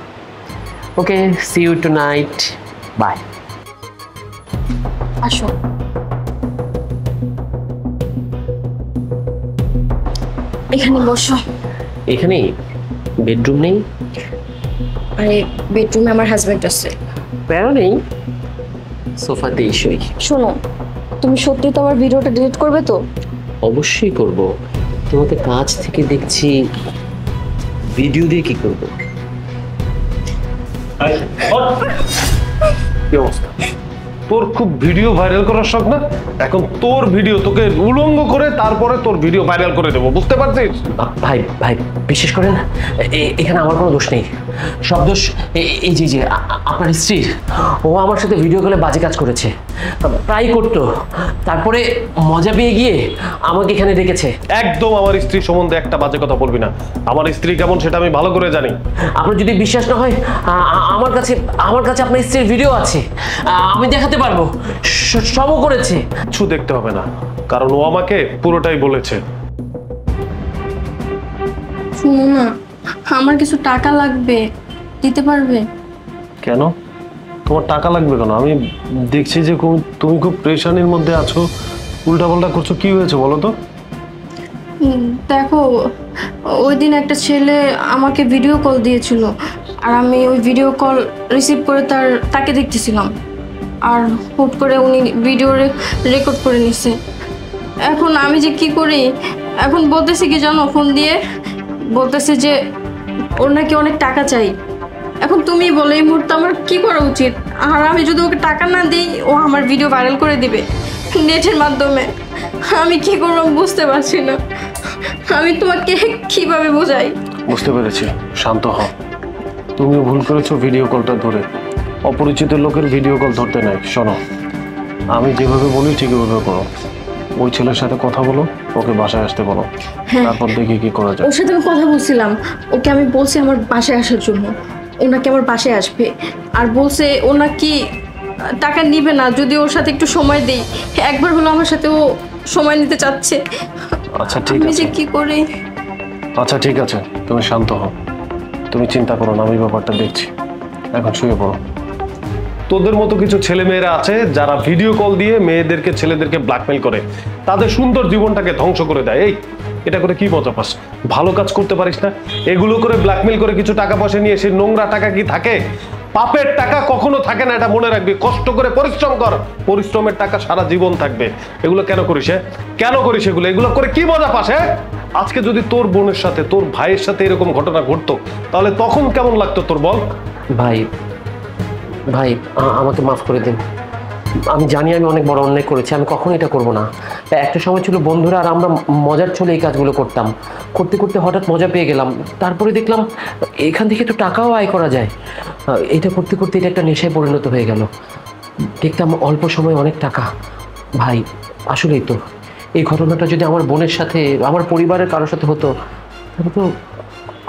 ওকে, সি ইউ টুনাইট, বাই। আসো। এখানে বসো। এখানেই? বেডরুম নেই? আরে বেডরুমে আমার হাজবেন্ড আছে। প্যারা নেই, সোফাতেই শুই। শোনো, তুমি সত্যি তো আমার ভিডিওটা ডিলিট করবে তো? অবশ্যই করব, তোমাকে কাছ থেকে দেখছি, ভিডিও দিয়ে কি করব? কি অবস্থা? তোর খুব ভিডিও ভাইরাল করার শখ না? এখন তোর ভিডিও তোকে উলঙ্গ করে তারপরে তোর ভিডিও ভাইরাল করে দেবো, বুঝতে পারছিস? ভাই ভাই বিশ্বাস করেন, এখানে আমার কোনো দোষ নেই। সব দোষ এই যে আপনার স্ত্রীর। ও আমার সাথে ভিডিও কলে বাজে কাজ করেছে, প্রায় করতো। তারপরে মজা পেয়ে গিয়ে আমাকে এখানে ডেকেছে। একদম আমার স্ত্রী সম্বন্ধে একটা বাজে কথা বলবি না। আমার স্ত্রী কেমন সেটা আমি ভালো করে জানি। আপনার যদি বিশ্বাস না হয়, আমার কাছে আপনার স্ত্রীর ভিডিও আছে, আমি দেখাতে পারবো। সবও করেছে। কিছু দেখতে হবে না, কারণ ও আমাকে পুরোটাই বলেছে। শুনো না, আমার কিছু টাকা লাগবে, দিতে পারবে? কেন তোমার টাকা লাগবে কেন? আমি দেখছি যে তুমি খুব প্রেশানির মধ্যে আছো, উল্টাপাল্টা করছো, কি হয়েছে বলো তো? দেখো, ওই দিন একটা ছেলে আমাকে ভিডিও কল দিয়েছিল, আর আমি ওই ভিডিও কল রিসিভ করে তাকে দেখতেছিলাম, আর হুট করে উনি ভিডিও রেকর্ড করে নিছে। এখন আমি যে কি করি, এখন বলতেছে কি জানো, ফোন দিয়ে বলতেছে যে ওর নাকি অনেক টাকা চাই। এখন তুমি বলো এই মুহূর্তে আমার কি করা উচিত? আর আমি যদি ওকে টাকা না দিই, ও আমার ভিডিও ভাইরাল করে দিবে নেটের মাধ্যমে। আমি কি করবো বুঝতে পারছি না। আমি তোমাকে কিভাবে বোঝাই? বুঝতে পেরেছি, শান্ত হও। তুমিও ভুল করেছো ভিডিও কলটা ধরে। অপরিচিত লোকের ভিডিও কল ধরতে নাই। শোনো, আমি যেভাবে বলি ঠিক ওইভাবে করো। ওই ছেলের সাথে কথা বলো, ওকে বাসায় আসতে বলো, তারপর দেখি কি করা যায়। ওর সাথে আমি কথা বলছিলাম, ওকে আমি বলছি আমার বাসায় আসার জন্য, ও নাকি আমার বাসায় আসবে। আর বলছে ও নাকি টাকা নিবে না যদি ওর সাথে একটু সময় দেই। একবার হলো আমার সাথে ও সময় নিতে চাচ্ছে। আচ্ছা ঠিক আমি আছে, যে কি করি? আচ্ছা ঠিক আছে, তুমি শান্ত হও, তুমি চিন্তা করো না, আমি ব্যাপারটা দেখছি। এখন শুয়ে পড়ো। তোদের মতো কিছু ছেলে মেয়েরা আছে যারা ভিডিও কল দিয়ে মেয়েদেরকে ছেলেদেরকে ব্ল্যাকমেল করে, তাদের সুন্দর জীবনটাকে ধ্বংস করে দেয়। এই এটা করে কি মজা পাস? ভালো কাজ করতে পারিস না? এগুলো করে ব্ল্যাকমেল করে কিছু টাকা পয়সা নিয়ে সেই নোংরা টাকা কি থাকে? পাপের টাকা কখনো থাকে না, এটা মনে রাখবি। কষ্ট করে পরিশ্রম কর, পরিশ্রমের টাকা সারা জীবন থাকবে। এগুলো কেন করিস? কেন করিস এগুলো? এগুলো করে কি মজা পাস? আজকে যদি তোর বোনের সাথে, তোর ভাইয়ের সাথে এরকম ঘটনা ঘটতো, তাহলে তখন কেমন লাগতো তোর, বল? ভাই ভাই আমাকে মাফ করে দিন। আমি জানি আমি অনেক বড় অন্যায় করেছি, আমি কখনো এটা করব না। একটা সময় ছিল বন্ধুরা আর আমরা মজার ছলে এই কাজগুলো করতাম, করতে করতে হঠাৎ মজা পেয়ে গেলাম। তারপরে দেখলাম এখান থেকে তো টাকাও আয় করা যায়। এটা করতে করতে এটা একটা নেশায় পরিণত হয়ে গেল। দেখতাম অল্প সময় অনেক টাকা। ভাই আসলেই তো এই ঘটনাটা যদি আমার বোনের সাথে, আমার পরিবারের কারোর সাথে হতো, তাহলে তো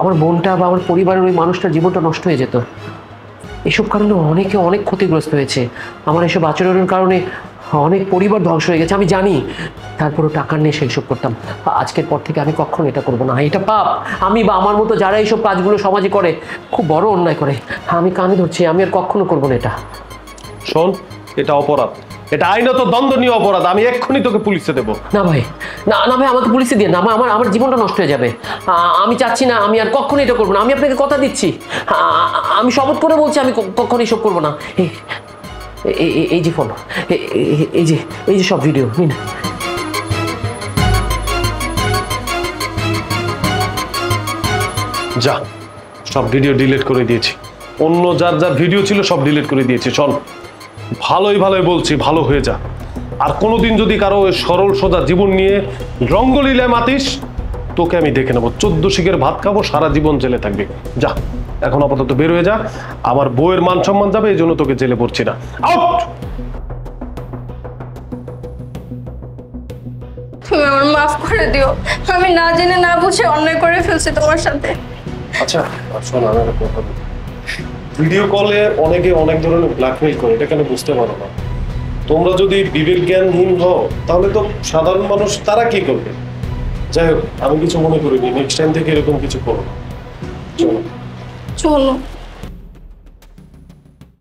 আমার বোনটা বা আমার পরিবারের ওই মানুষটার জীবনটা নষ্ট হয়ে যেত। এসব কারণে অনেকে অনেক ক্ষতিগ্রস্ত হয়েছে। আমার এসব আচরণের কারণে অনেক পরিবার ধ্বংস হয়ে গেছে, আমি জানি। তারপরেও টাকার নিয়ে সেইসব করতাম। আজকের পর থেকে আমি কখনো এটা করবো না। এটা পাপ। আমি বা আমার মতো যারা এইসব কাজগুলো সমাজে করে, খুব বড় অন্যায় করে, আমি কানে ধরছি, আমি আর কখনো করবো না এটা। শোন, এটা অপরাধ, এটা আইনত দণ্ডনীয় অপরাধ। আমি এক্ষুনি তোকে পুলিশে দেবো। না ভাই, না ভাই, আমাকে পুলিশে দিয়ে না। আমার জীবনটা নষ্ট হয়ে যাবে। আমি চাচ্ছি না, আমি আর কখনো এটা করবো না। আমি আপনাকে কথা দিচ্ছি, আমি শপথ করে বলছি আমি কখনো এসব করবো না। এই যে ফোন, এই যে সব ভিডিও নিন। যা, সব ভিডিও ডিলিট করে দিয়েছি। অন্য যার যার ভিডিও ছিল সব ডিলিট করে দিয়েছি। চল, ভালোই বলছি, ভালো হয়ে যা। আর কোনোদিন যদি কারো সরল সোজা জীবন নিয়ে রঙ্গলীলায় মাতিস, তোকে আমি দেখে নেবো। 14 শিখের ভাত খাবো, সারা জীবন জেলে থাকবি। যা, এখন আপাতত বের হয়ে যা। আমার বউয়ের মান সম্মান যাবে, এই জন্য তোকে জেলে পড়ছি না। আউট! তুমি আমার মাফ করে দিও, আমি না জেনে না বুঝে অন্যায় করে ফেলছি তোমার সাথে। আচ্ছা শোন, আমি একটা কথা বলি। ভিডিও কলে অনেকে অনেক ধরনের ব্ল্যাকমেইল করে, এটা কেন বুঝতে পারো না? তোমরা যদি বিবেক জ্ঞানহীন হও, তাহলে তো সাধারণ মানুষ তারা কি করবে? যাই হোক, আমি কিছু মনে করিনি। নেক্সট টাইম থেকে এরকম কিছু করো না। চলো। চলো।